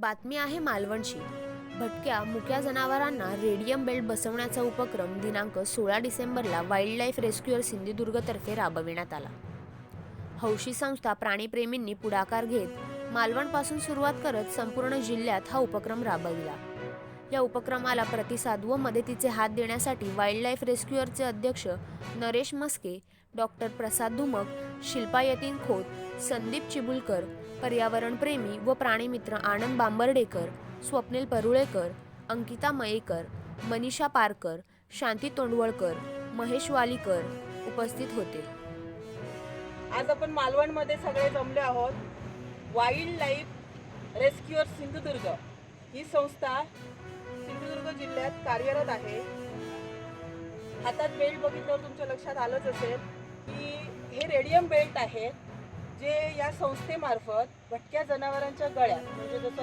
बातमी आहे मालवणची। भटक्या मुक्या जनावरांना रेडियम बेल्ट बसवण्याचा उपक्रम दिनांक 16 डिसेंबरला वाईल्ड लाईफ रेस्क्युअर सिंधुदुर्गतर्फे राबविण्यात आला। हौशी संस्था प्राणीप्रेमींनी पुढाकार घेत मालवणपासून सुरुवात करत संपूर्ण जिल्ह्यात हा उपक्रम राबविला। या उपक्रमाला प्रतिसाद व मदतीचे हात देण्यासाठी वाईल्ड लाईफ रेस्क्युअरचे अध्यक्ष नरेश मस्के, डॉक्टर प्रसाद धुमक, शिल्पा यतीन खोत, संदीप चिबुलकर, पर्यावरणप्रेमी व प्राणीमित्र आनंद बांबर्डेकर, स्वप्नील परुळेकर, अंकिता मयेकर, मनीषा पारकर, शांती तोंडवळकर, महेश वालीकर उपस्थित होते। आज आपण मालवणमध्ये सगळे जमले आहोत। वाईल्ड लाईफ रेस्क्युअर सिंधुदुर्ग ही संस्था सिंधुदुर्ग जिल्ह्यात कार्यरत आहे। हातात बेल्ट बघितल्यावर तुमच्या लक्षात आलंच असेल की हे रेडियम बेल्ट आहेत, जे या संस्थेमार्फत भटक्या जनावरांच्या गळ्यात म्हणजे जसं